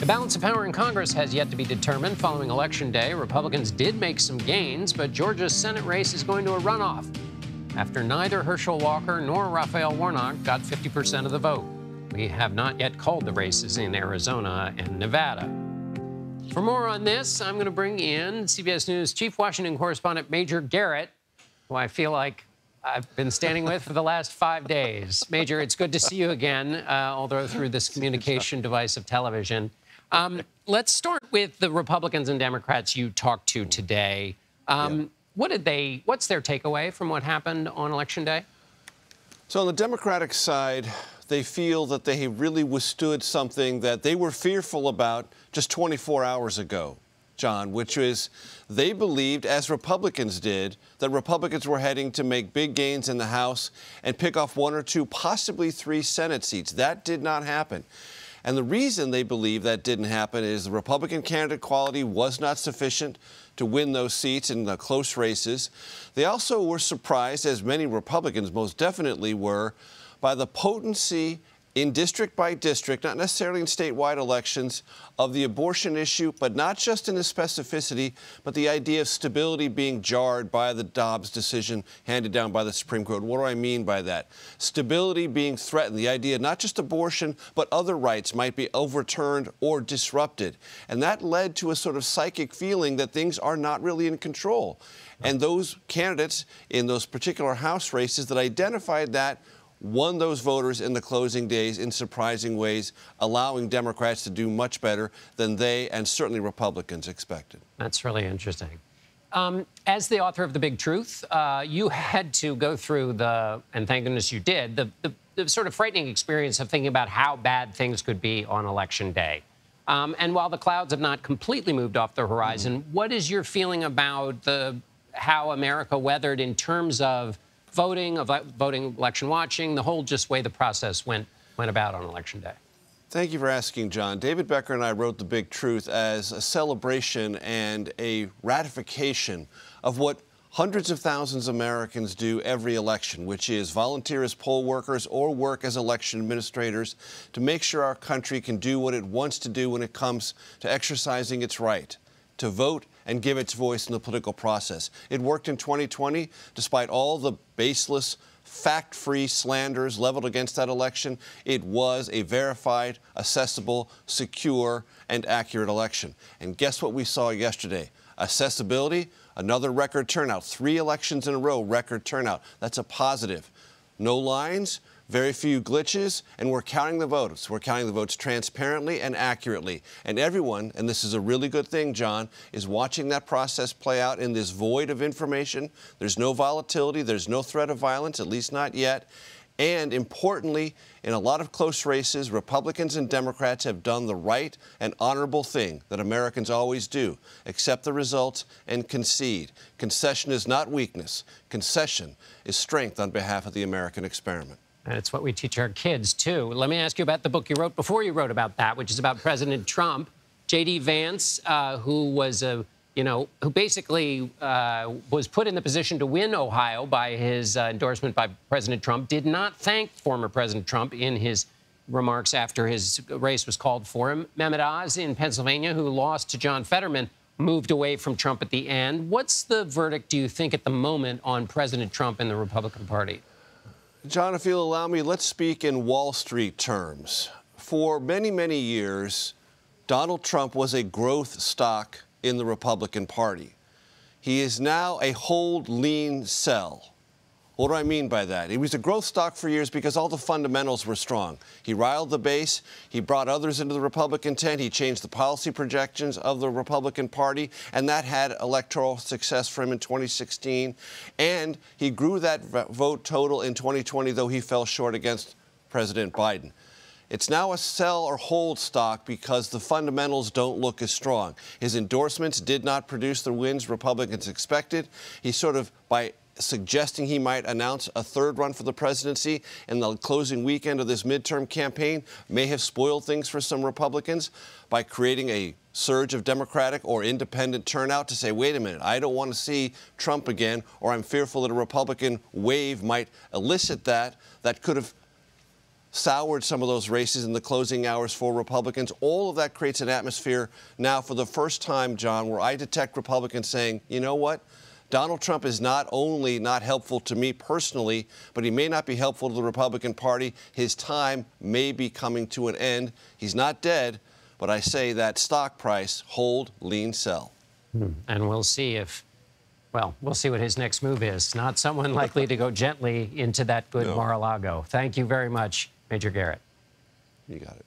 The balance of power in Congress has yet to be determined following Election Day. Republicans did make some gains, but Georgia's Senate race is going to a runoff after neither Herschel Walker nor Raphael Warnock got 50% of the vote. We have not yet called the races in Arizona and Nevada. For more on this, I'm going to bring in CBS News Chief Washington Correspondent Major Garrett, who I feel like I've been standing with for the last 5 days. Major, it's good to see you again, although through this communication device of television. Let's start with the Republicans and Democrats you talked to today. What's their takeaway from what happened on Election Day? So on the Democratic side, they feel that they really withstood something that they were fearful about just 24 hours ago, John, which is they believed, as Republicans did, that Republicans were heading to make big gains in the House and pick off 1 or 2, possibly 3 Senate seats. That did not happen. And the reason they believe that didn't happen is the Republican candidate quality was not sufficient to win those seats in the close races. They also were surprised, as many Republicans most definitely were, by the potency in district by district, not necessarily in statewide elections, of the abortion issue, but not just in the specificity, but the idea of stability being jarred by the Dobbs decision handed down by the Supreme Court. What do I mean by that? Stability being threatened, the idea not just abortion, but other rights might be overturned or disrupted. And that led to a sort of psychic feeling that things are not really in control. And those candidates in those particular House races that identified that won those voters in the closing days in surprising ways, allowing Democrats to do much better than they and certainly Republicans expected. That's really interesting. As the author of The Big Truth, you had to go through and thank goodness you did, the sort of frightening experience of thinking about how bad things could be on Election Day. And while the clouds have not completely moved off the horizon, what is your feeling about how America weathered in terms of voting, election watching, the whole just way the process went about on Election Day? Thank you for asking, John. David Becker and I wrote The Big Truth as a celebration and a ratification of what hundreds of thousands of Americans do every election, which is volunteer as poll workers or work as election administrators to make sure our country can do what it wants to do when it comes to exercising its right to vote and give its voice in the political process. It worked in 2020, despite all the baseless, fact-free slanders leveled against that election. It was a verified, accessible, secure, and accurate election. And guess what we saw yesterday? Accessibility, another record turnout. 3 elections in a row, record turnout. That's a positive. No lines, very few glitches, and we're counting the votes. We're counting the votes transparently and accurately. And everyone, and this is a really good thing, John, is watching that process play out in this void of information. There's no volatility. There's no threat of violence, at least not yet. And importantly, in a lot of close races, Republicans and Democrats have done the right and honorable thing that Americans always do: accept the results and concede. Concession is not weakness. Concession is strength on behalf of the American experiment. And it's what we teach our kids, too. Let me ask you about the book you wrote before you wrote about that, which is about President Trump. J.D. Vance, who basically was put in the position to win Ohio by his endorsement by President Trump, did not thank former President Trump in his remarks after his race was called for him. Mehmet Oz in Pennsylvania, who lost to John Fetterman, moved away from Trump at the end. What's the verdict, do you think, at the moment on President Trump and the Republican Party? John, if you'll allow me, let's speak in Wall Street terms. For many, many years, Donald Trump was a growth stock in the Republican Party. He is now a hold, lean, sell. What do I mean by that? He was a growth stock for years because all the fundamentals were strong. He riled the base. He brought others into the Republican tent. He changed the policy projections of the Republican Party, and that had electoral success for him in 2016. And he grew that vote total in 2020, though he fell short against President Biden. It's now a sell or hold stock because the fundamentals don't look as strong. His endorsements did not produce the wins Republicans expected. He sort of, by suggesting he might announce a 3rd run for the presidency in the closing weekend of this midterm campaign, may have spoiled things for some Republicans by creating a surge of Democratic or independent turnout to say, wait a minute, I don't want to see Trump again, or I'm fearful that a Republican wave might elicit that could have soured some of those races in the closing hours for Republicans. All of that creates an atmosphere now for the first time, John, where I detect Republicans saying, you know what? Donald Trump is not only not helpful to me personally, but he may not be helpful to the Republican Party. His time may be coming to an end. He's not dead, but I say that stock price, hold, lean, sell. And we'll see if, well, we'll see what his next move is. Not someone likely to go gently into that good Mar-a-Lago. Thank you very much, Major Garrett. You got it.